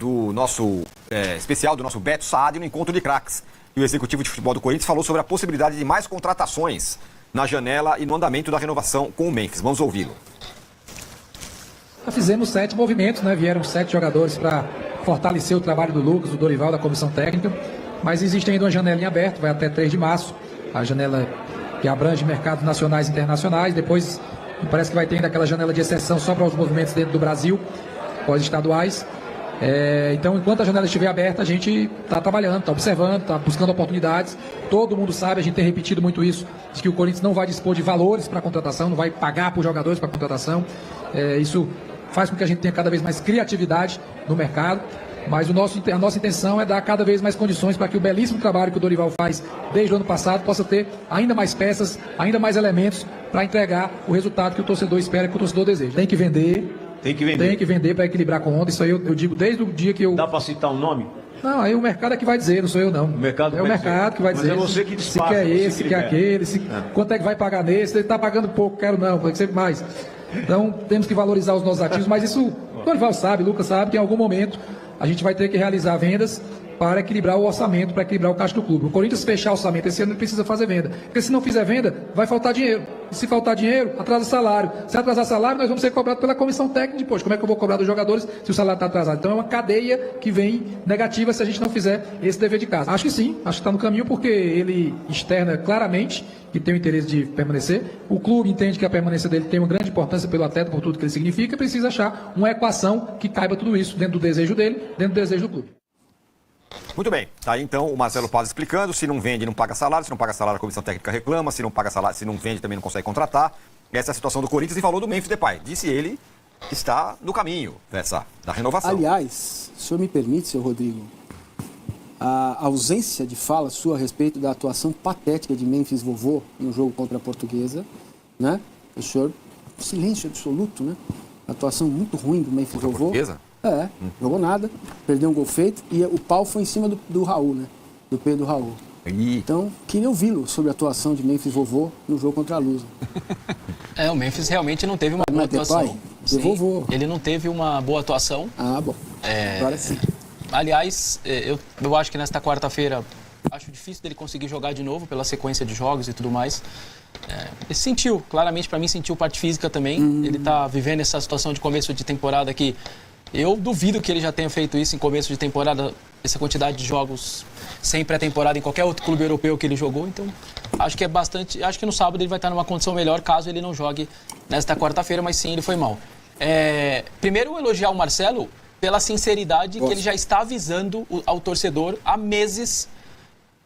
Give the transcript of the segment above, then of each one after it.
do nosso especial do nosso Beto Saad no Encontro de Craques. E o executivo de futebol do Corinthians falou sobre a possibilidade de mais contratações na janela e no andamento da renovação com o Memphis. Vamos ouvi-lo. Fizemos 7 movimentos, né? Vieram 7 jogadores para fortalecer o trabalho do Lucas, do Dorival, da comissão técnica. Mas existe ainda uma janelinha aberta, vai até 3 de março. A janela que abrange mercados nacionais e internacionais. Depois, parece que vai ter ainda aquela janela de exceção só para os movimentos dentro do Brasil, pós-estaduais. Então, enquanto a janela estiver aberta, a gente está trabalhando, está observando, está buscando oportunidades. Todo mundo sabe, a gente tem repetido muito isso, de que o Corinthians não vai dispor de valores para a contratação, não vai pagar por jogadores para a contratação. Isso faz com que a gente tenha cada vez mais criatividade no mercado. Mas a nossa intenção é dar cada vez mais condições para que o belíssimo trabalho que o Dorival faz desde o ano passado possa ter ainda mais peças, ainda mais elementos para entregar o resultado que o torcedor espera, que o torcedor deseja. Tem que vender. Tem que vender para equilibrar com onda. Isso aí eu digo desde o dia que eu... Dá para citar um nome? Não, aí o mercado é que vai dizer, não sou eu não. O mercado é o mercado que vai dizer. Mas é você que despacha. Se quer esse, se quer aquele, quanto é que vai pagar nesse, ele está pagando pouco, quero não, tem que ser mais. Então temos que valorizar os nossos ativos, mas isso o Dorival sabe, o Lucas sabe, que em algum momento a gente vai ter que realizar vendas para equilibrar o orçamento, para equilibrar o caixa do clube. O Corinthians fechar o orçamento esse ano, ele precisa fazer venda. Porque se não fizer venda, vai faltar dinheiro. E se faltar dinheiro, atrasa salário. Se atrasar salário, nós vamos ser cobrados pela comissão técnica depois. Como é que eu vou cobrar dos jogadores se o salário está atrasado? Então é uma cadeia que vem negativa se a gente não fizer esse dever de casa. Acho que sim, acho que está no caminho porque ele externa claramente que tem o interesse de permanecer. O clube entende que a permanência dele tem uma grande importância pelo atleta, por tudo que ele significa, e precisa achar uma equação que caiba tudo isso dentro do desejo dele, dentro do desejo do clube. Muito bem, tá aí então o Marcelo Paz explicando, se não vende não paga salário, se não paga salário a comissão técnica reclama, se não paga salário, se não vende também não consegue contratar. Essa é a situação do Corinthians e falou do Memphis Depay. Disse ele que está no caminho da renovação. Aliás, se o senhor me permite, seu Rodrigo, a ausência de fala sua a respeito da atuação patética de Memphis Vovô no jogo contra a Portuguesa, né? O senhor, silêncio absoluto, né? Atuação muito ruim do Memphis Vovô. Portuguesa? Jogou nada, perdeu um gol feito e o pau foi em cima do Raul, né? Do Pedro Raul. Então, queria ouvi-lo sobre a atuação de Memphis Vovô no jogo contra a Lusa. O Memphis realmente não teve uma boa atuação. Vovô. Ele não teve uma boa atuação. Ah, bom. Agora sim. Aliás, eu acho que nesta quarta-feira, acho difícil dele conseguir jogar de novo pela sequência de jogos e tudo mais. Ele sentiu, claramente para mim, sentiu parte física também. Ele está vivendo essa situação de começo de temporada que eu duvido que ele já tenha feito isso em começo de temporada, essa quantidade de jogos sem pré-temporada em qualquer outro clube europeu que ele jogou. Então, acho que acho que no sábado ele vai estar numa condição melhor caso ele não jogue nesta quarta-feira, mas sim, ele foi mal. Primeiro, elogiar o Marcelo pela sinceridade que ele já está avisando ao torcedor há meses.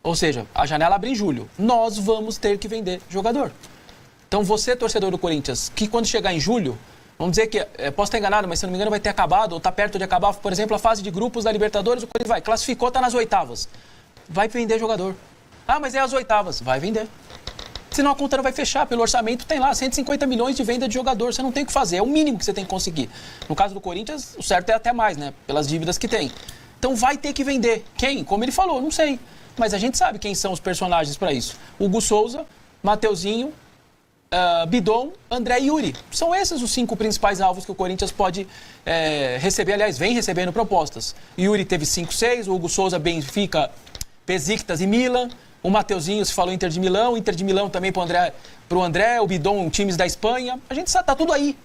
Ou seja, a janela abre em julho. Nós vamos ter que vender jogador. Então, você, torcedor do Corinthians, que quando chegar em julho, vamos dizer que, posso estar enganado, mas se não me engano vai ter acabado, ou está perto de acabar, por exemplo, a fase de grupos da Libertadores, o Corinthians classificou, está nas oitavas. Vai vender jogador. Ah, mas é as oitavas. Vai vender. Senão a conta não vai fechar. Pelo orçamento tem lá 150 milhões de venda de jogador. Você não tem o que fazer. É o mínimo que você tem que conseguir. No caso do Corinthians, o certo é até mais, né? Pelas dívidas que tem. Então vai ter que vender. Quem? Como ele falou, não sei. Mas a gente sabe quem são os personagens para isso. Hugo Souza, Mateuzinho, Bidon, André e Yuri. São esses os 5 principais alvos que o Corinthians pode receber. Aliás, vem recebendo propostas. Yuri teve 5, 6. O Hugo Souza, Benfica, Besiktas e Milan. O Mateuzinho, se falou Inter de Milão também pro André, o Bidon, times da Espanha. A gente sabe, tá tudo aí.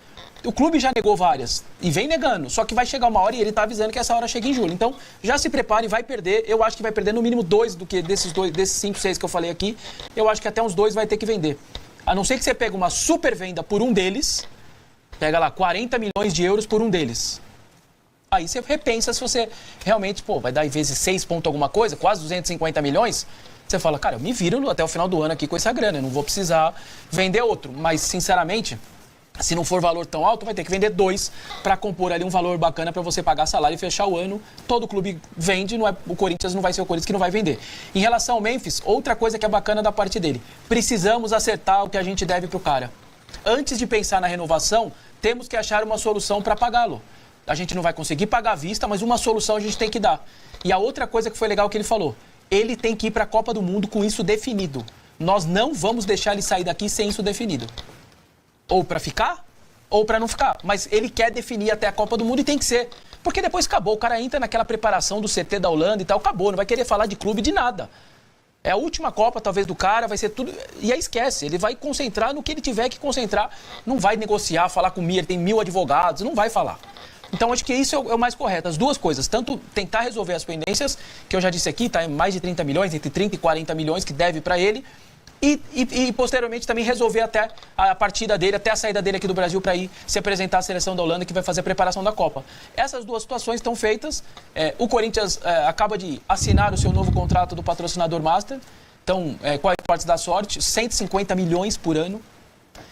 O clube já negou várias e vem negando. Só que vai chegar uma hora e ele tá avisando que essa hora chega em julho. Então, já se prepare, vai perder. Eu acho que vai perder no mínimo 2 desses 5, 6 que eu falei aqui. Eu acho que até uns 2 vai ter que vender. A não ser que você pegue uma super venda por um deles, pega lá 40 milhões de euros por um deles. Aí você repensa se você realmente, vai dar em vezes 6 ponto alguma coisa, quase 250 milhões. Você fala, cara, eu me viro até o final do ano aqui com essa grana, eu não vou precisar vender outro. Mas, sinceramente, se não for valor tão alto, vai ter que vender 2 para compor ali um valor bacana para você pagar salário e fechar o ano. Todo clube vende, o Corinthians não vai ser o Corinthians que não vai vender. Em relação ao Memphis, outra coisa que é bacana da parte dele, precisamos acertar o que a gente deve pro cara. Antes de pensar na renovação, temos que achar uma solução para pagá-lo. A gente não vai conseguir pagar à vista, mas uma solução a gente tem que dar. E a outra coisa que foi legal que ele falou, ele tem que ir para a Copa do Mundo com isso definido. Nós não vamos deixar ele sair daqui sem isso definido. Ou para ficar, ou para não ficar. Mas ele quer definir até a Copa do Mundo e tem que ser. Porque depois acabou, o cara entra naquela preparação do CT da Holanda e tal, acabou, não vai querer falar de clube de nada. É a última Copa, talvez, do cara, vai ser tudo... E aí esquece, ele vai concentrar no que ele tiver que concentrar, não vai negociar, falar com o Mir, tem 1000 advogados, não vai falar. Então, acho que isso é o mais correto. As duas coisas, tanto tentar resolver as pendências, que eu já disse aqui, tá em mais de 30 milhões, entre 30 e 40 milhões que deve para ele, e posteriormente também resolver até a partida dele, até a saída dele aqui do Brasil para ir se apresentar à seleção da Holanda, que vai fazer a preparação da Copa. Essas duas situações estão feitas. O Corinthians acaba de assinar o seu novo contrato do patrocinador Master. Então, com a Esportes da Sorte, 150 milhões por ano.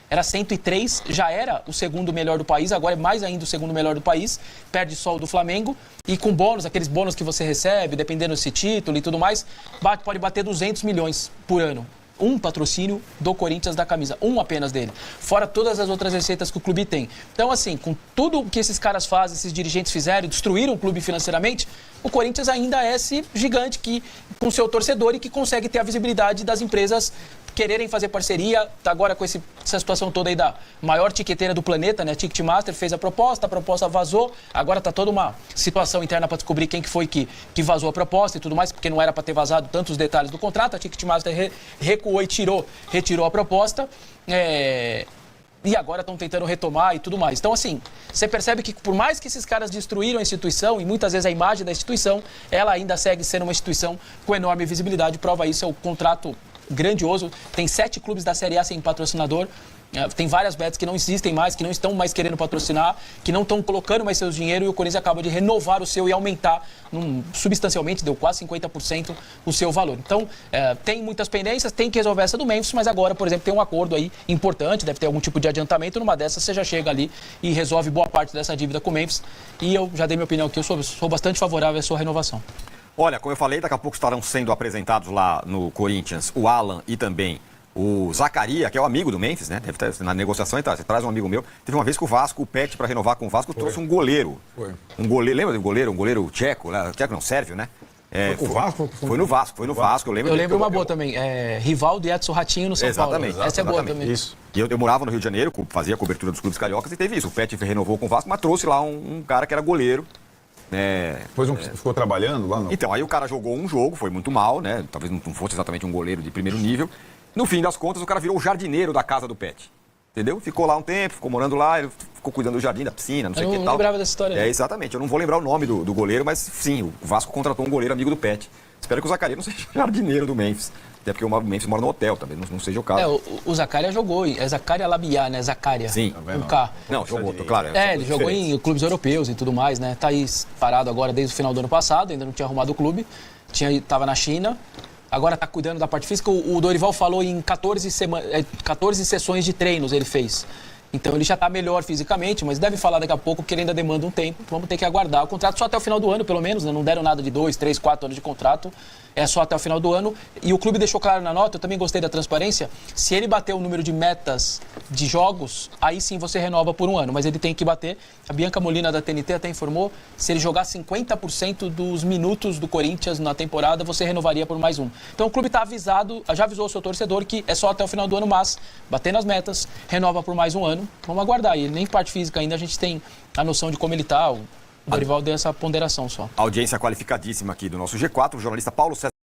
Era 103, já era o segundo melhor do país, agora é mais ainda o segundo melhor do país, perde só o do Flamengo, e com bônus, aqueles bônus que você recebe, dependendo desse título e tudo mais, pode bater 200 milhões por ano. Um patrocínio do Corinthians da camisa, um apenas dele, fora todas as outras receitas que o clube tem. Então, assim, com tudo que esses caras fazem, esses dirigentes fizeram, destruíram o clube financeiramente, o Corinthians ainda é esse gigante que, com seu torcedor e que consegue ter a visibilidade das empresas quererem fazer parceria. Tá agora com essa situação toda aí da maior tiqueteira do planeta, né? Ticketmaster fez a proposta vazou, agora tá toda uma situação interna para descobrir quem que foi que vazou a proposta e tudo mais, porque não era para ter vazado tantos detalhes do contrato. A Ticketmaster recuou e retirou a proposta. E agora estão tentando retomar e tudo mais. Então, assim, você percebe que por mais que esses caras destruíram a instituição, e muitas vezes a imagem da instituição, ela ainda segue sendo uma instituição com enorme visibilidade. Prova isso é o contrato grandioso. Tem 7 clubes da Série A sem patrocinador. Tem várias bets que não existem mais, que não estão mais querendo patrocinar, que não estão colocando mais seus dinheiro, e o Corinthians acaba de renovar o seu e aumentar substancialmente, deu quase 50% o seu valor. Então, tem muitas pendências, tem que resolver essa do Memphis, mas agora, por exemplo, tem um acordo aí importante, deve ter algum tipo de adiantamento, numa dessas você já chega ali e resolve boa parte dessa dívida com o Memphis, e eu já dei minha opinião aqui, eu sou bastante favorável à sua renovação. Olha, como eu falei, daqui a pouco estarão sendo apresentados lá no Corinthians o Alan e também o Zaccaria, que é o amigo do Memphis, né? Deve estar na negociação, então, você traz um amigo meu. Teve uma vez que o Vasco, o Pet, para renovar com o Vasco, trouxe um goleiro. Foi. Um goleiro, lembra do goleiro? Um goleiro tcheco, tcheco não, sérvio, né? Foi com o Vasco? Foi no Vasco, eu lembro. Eu lembro uma boa também, Rivaldo e Edson Ratinho no São Paulo. Essa é boa também. Isso. E eu morava no Rio de Janeiro, fazia a cobertura dos clubes cariocas e teve isso. O Pet renovou com o Vasco, mas trouxe lá um cara que era goleiro. Depois ficou trabalhando lá? Não. Então, aí o cara jogou um jogo, foi muito mal, né? Talvez não fosse exatamente um goleiro de primeiro nível. No fim das contas, o cara virou o jardineiro da casa do Pet. Entendeu? Ficou lá um tempo, ficou morando lá, ele ficou cuidando do jardim, da piscina, não sei o que tal. Eu não lembrava dessa história. Exatamente. Eu não vou lembrar o nome do goleiro, mas sim, o Vasco contratou um goleiro amigo do Pet. Espero que o Zaccaria não seja jardineiro do Memphis. Até porque o Memphis mora no hotel também, não seja o caso. O Zaccaria jogou, é Zaccaria Labiá, né? Zaccaria. Sim. Com K. Não, jogou, claro. Ele jogou em clubes europeus e tudo mais, né? Tá aí parado agora desde o final do ano passado, ainda não tinha arrumado o clube. Tava na China. Agora está cuidando da parte física. O Dorival falou em 14 sessões de treinos ele fez. Então ele já está melhor fisicamente, mas deve falar daqui a pouco que ele ainda demanda um tempo. Vamos ter que aguardar. O contrato só até o final do ano, pelo menos, né? Não deram nada de 2, 3, 4 anos de contrato. É só até o final do ano. E o clube deixou claro na nota, eu também gostei da transparência, se ele bater o número de metas de jogos, aí sim você renova por um ano. Mas ele tem que bater. A Bianca Molina da TNT até informou, se ele jogar 50% dos minutos do Corinthians na temporada, você renovaria por mais um. Então o clube está avisado, já avisou o seu torcedor que é só até o final do ano, mas batendo as metas, renova por mais um ano. Vamos aguardar. E nem parte física ainda a gente tem a noção de como ele está. O Dorival deu essa ponderação só. Audiência qualificadíssima aqui do nosso G4, o jornalista Paulo César.